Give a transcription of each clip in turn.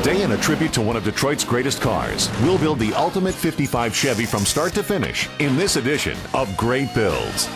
Today, in a tribute to one of Detroit's greatest cars, we'll build the ultimate 55 Chevy from start to finish in this edition of Great Builds.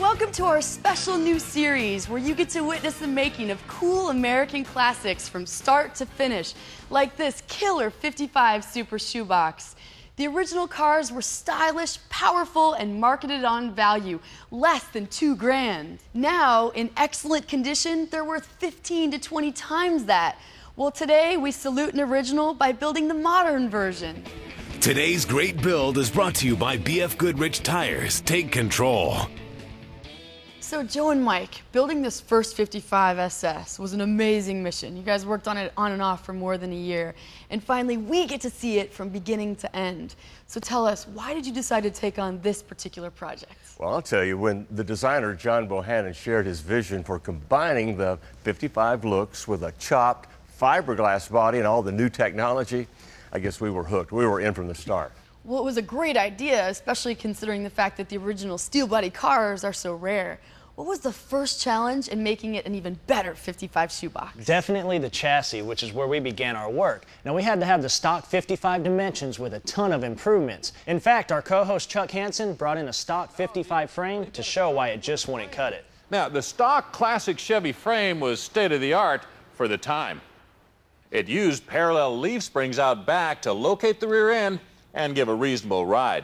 Welcome to our special new series where you get to witness the making of cool American classics from start to finish, like this killer 55 Super Shoebox. The original cars were stylish, powerful, and marketed on value, less than $2,000. Now, in excellent condition, they're worth 15 to 20 times that. Well, today we salute an original by building the modern version. Today's Great Build is brought to you by BF Goodrich Tires. Take control. So Joe and Mike, building this first 55 SS was an amazing mission. You guys worked on it on and off for more than a year. And finally, we get to see it from beginning to end. So tell us, why did you decide to take on this particular project? Well, I'll tell you, when the designer John Bohannon shared his vision for combining the 55 looks with a chopped fiberglass body and all the new technology, I guess we were hooked. We were in from the start. Well, it was a great idea, especially considering the fact that the original steel body cars are so rare. What was the first challenge in making it an even better 55 shoebox? Definitely the chassis, which is where we began our work. Now, we had to have the stock 55 dimensions with a ton of improvements. In fact, our co-host Chuck Hansen brought in a stock 55 frame to show why it just wouldn't cut it. Now, the stock classic Chevy frame was state-of-the-art for the time. It used parallel leaf springs out back to locate the rear end and give a reasonable ride.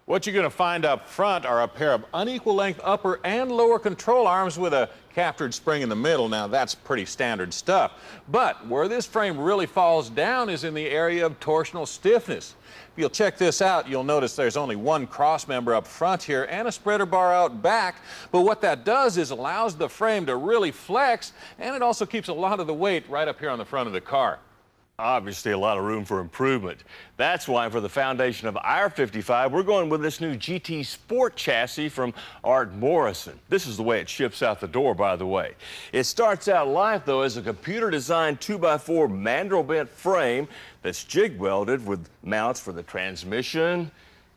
What you're going to find up front are a pair of unequal length upper and lower control arms with a captured spring in the middle. Now, that's pretty standard stuff. But where this frame really falls down is in the area of torsional stiffness. If you'll check this out, you'll notice there's only one cross member up front here and a spreader bar out back. But what that does is allows the frame to really flex, and it also keeps a lot of the weight right up here on the front of the car. Obviously, a lot of room for improvement. That's why for the foundation of our 55, we're going with this new GT Sport chassis from Art Morrison. This is the way it ships out the door, by the way. It starts out life, though, as a computer-designed 2x4 mandrel bent frame that's jig welded with mounts for the transmission,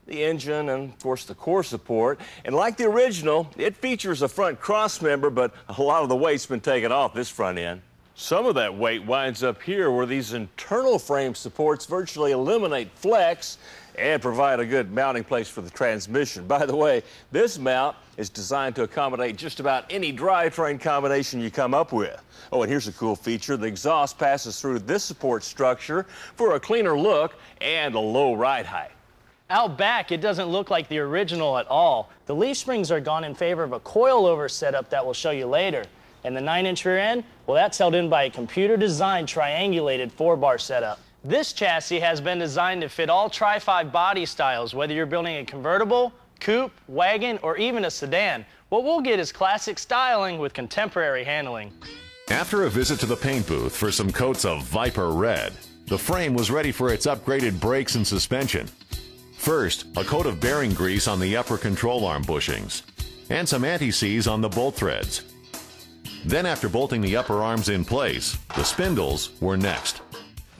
the engine, and of course the core support. And like the original, it features a front cross member, but a lot of the weight's been taken off this front end. Some of that weight winds up here where these internal frame supports virtually eliminate flex and provide a good mounting place for the transmission. By the way, this mount is designed to accommodate just about any drivetrain combination you come up with. Oh, and here's a cool feature. The exhaust passes through this support structure for a cleaner look and a low ride height. Out back, it doesn't look like the original at all. The leaf springs are gone in favor of a coilover setup that we'll show you later. And the 9-inch rear end, well, that's held in by a computer-designed triangulated 4-bar setup. This chassis has been designed to fit all Tri-5 body styles, whether you're building a convertible, coupe, wagon, or even a sedan. What we'll get is classic styling with contemporary handling. After a visit to the paint booth for some coats of Viper Red, the frame was ready for its upgraded brakes and suspension. First, a coat of bearing grease on the upper control arm bushings, and some anti-seize on the bolt threads. Then, after bolting the upper arms in place, the spindles were next.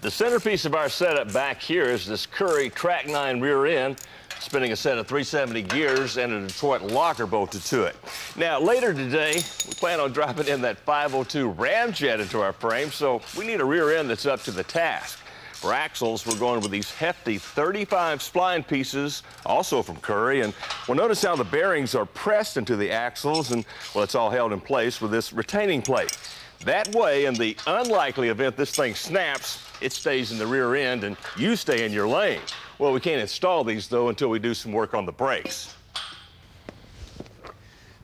The centerpiece of our setup back here is this Currie Track 9 rear end, spinning a set of 370 gears and a Detroit locker bolted to it. Now, later today, we plan on dropping in that 502 Ramjet into our frame, so we need a rear end that's up to the task. For axles, we're going with these hefty 35 spline pieces, also from Currie. And we'll notice how the bearings are pressed into the axles, and, well, it's all held in place with this retaining plate. That way, in the unlikely event this thing snaps, it stays in the rear end and you stay in your lane. Well, we can't install these, though, until we do some work on the brakes.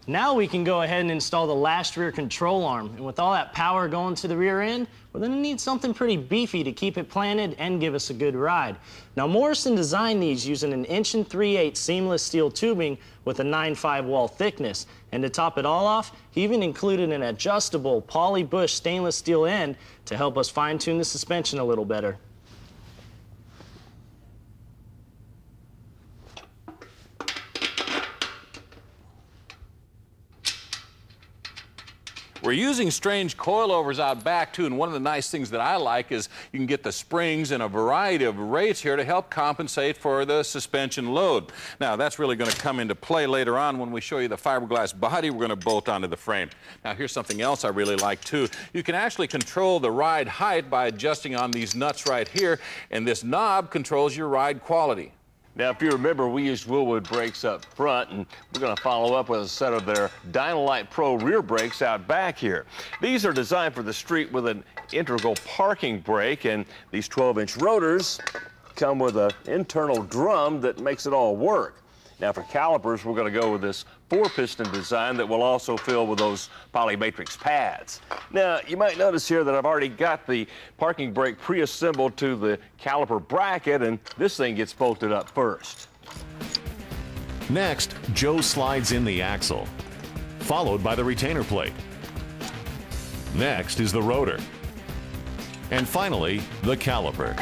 Now we can go ahead and install the last rear control arm. And with all that power going to the rear end, we're going to need something pretty beefy to keep it planted and give us a good ride. Now, Morrison designed these using an 1 3/8 seamless steel tubing with a 9.5 wall thickness. And to top it all off, he even included an adjustable Poly Bush stainless steel end to help us fine-tune the suspension a little better. We're using strange coilovers out back too, and one of the nice things that I like is you can get the springs in a variety of rates here to help compensate for the suspension load. Now that's really going to come into play later on when we show you the fiberglass body we're going to bolt onto the frame. Now here's something else I really like too. You can actually control the ride height by adjusting on these nuts right here, and this knob controls your ride quality. Now, if you remember, we used Wilwood brakes up front, and we're going to follow up with a set of their Dynalite Pro rear brakes out back here. These are designed for the street with an integral parking brake, and these 12-inch rotors come with an internal drum that makes it all work. Now, for calipers, we're going to go with this 4-piston design that will also fill with those polymatrix pads. Now, you might notice here that I've already got the parking brake pre-assembled to the caliper bracket, and this thing gets bolted up first. Next, Joe slides in the axle, followed by the retainer plate. Next is the rotor. And finally, the caliper.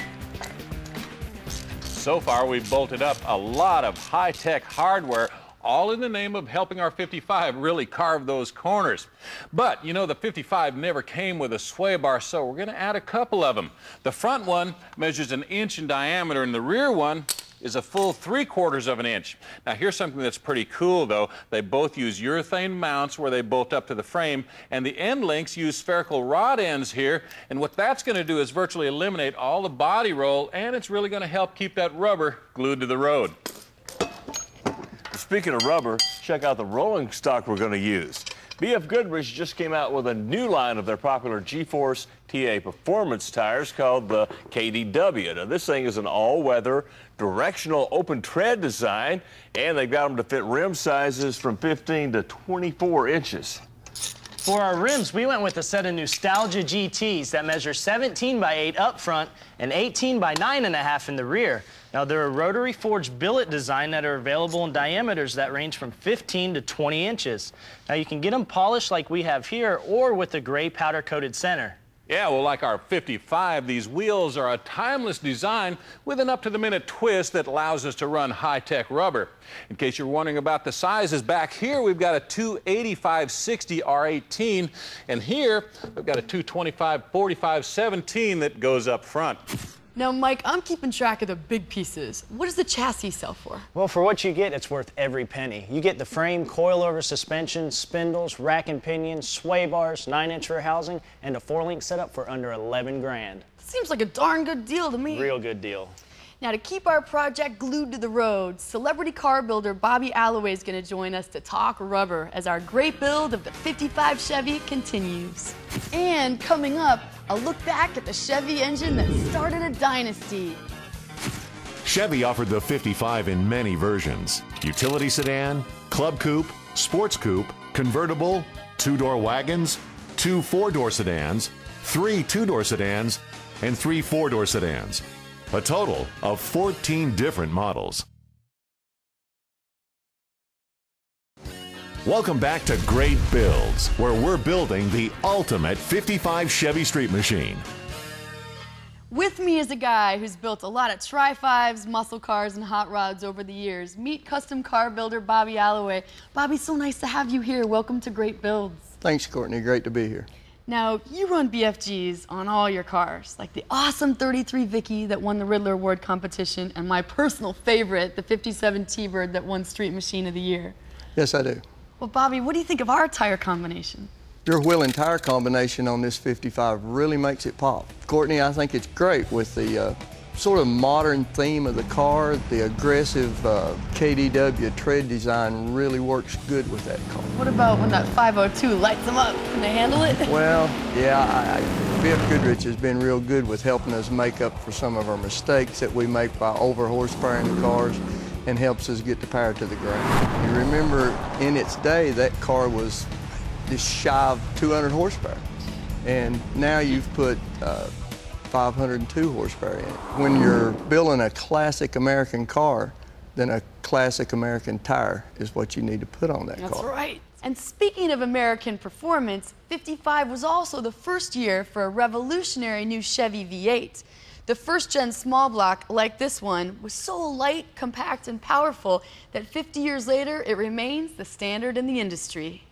So far, we've bolted up a lot of high-tech hardware, all in the name of helping our 55 really carve those corners. But, you know, the 55 never came with a sway bar, so we're going to add a couple of them. The front one measures 1 inch in diameter, and the rear one is a full 3/4 of an inch. Now, here's something that's pretty cool, though. They both use urethane mounts where they bolt up to the frame, and the end links use spherical rod ends here, and what that's going to do is virtually eliminate all the body roll, and it's really going to help keep that rubber glued to the road. Speaking of rubber, check out the rolling stock we're going to use. B.F. Goodrich just came out with a new line of their popular G-Force TA Performance tires called the KDW. Now, this thing is an all-weather, directional open tread design, and they've got them to fit rim sizes from 15 to 24 inches. For our rims, we went with a set of Nostalgia GTs that measure 17 by 8 up front and 18 by 9.5 in the rear. Now, they're a rotary forged billet design that are available in diameters that range from 15 to 20 inches. Now, you can get them polished like we have here or with a gray powder-coated center. Yeah, well, like our 55, these wheels are a timeless design with an up-to-the-minute twist that allows us to run high-tech rubber. In case you're wondering about the sizes, back here we've got a 285/60 R18, and here we've got a 225/45/17 that goes up front. Now, Mike, I'm keeping track of the big pieces. What does the chassis sell for? Well, for what you get, it's worth every penny. You get the frame, coilover suspension, spindles, rack and pinions, sway bars, 9-inch rear housing, and a 4-link setup for under 11 grand. Seems like a darn good deal to me. Real good deal. Now, to keep our project glued to the road, celebrity car builder Bobby Alloway is going to join us to talk rubber as our great build of the 55 Chevy continues. And coming up, a look back at the Chevy engine that started a dynasty. Chevy offered the 55 in many versions: utility sedan, club coupe, sports coupe, convertible, 2-door wagons, 2 4-door sedans, 3 2-door sedans, and 3 4-door sedans. A total of 14 different models. Welcome back to Great Builds, where we're building the ultimate 55 Chevy Street Machine. With me is a guy who's built a lot of Tri-5s, muscle cars, and hot rods over the years. Meet custom car builder Bobby Alloway. Bobby, so nice to have you here. Welcome to Great Builds. Thanks, Courtney. Great to be here. Now, you run BFGs on all your cars, like the awesome 33 Vicky that won the Riddler Award competition, and my personal favorite, the 57 T-Bird that won Street Machine of the Year. Yes, I do. Well, Bobby, what do you think of our tire combination? Your wheel and tire combination on this 55 really makes it pop. Courtney, I think it's great with the sort of modern theme of the car. The aggressive KDW tread design really works good with that car. What about when that 502 lights them up? Can they handle it? Well, yeah, B.F. Goodrich has been real good with helping us make up for some of our mistakes that we make by over horsepowering the cars, and helps us get the power to the ground. You remember, in its day, that car was just shy of 200 horsepower, and now you've put 502 horsepower in it. When you're building a classic American car, then a classic American tire is what you need to put on that car. That's right. And speaking of American performance, 55 was also the first year for a revolutionary new Chevy V8. The first-gen small block, like this one, was so light, compact, and powerful that 50 years later, it remains the standard in the industry.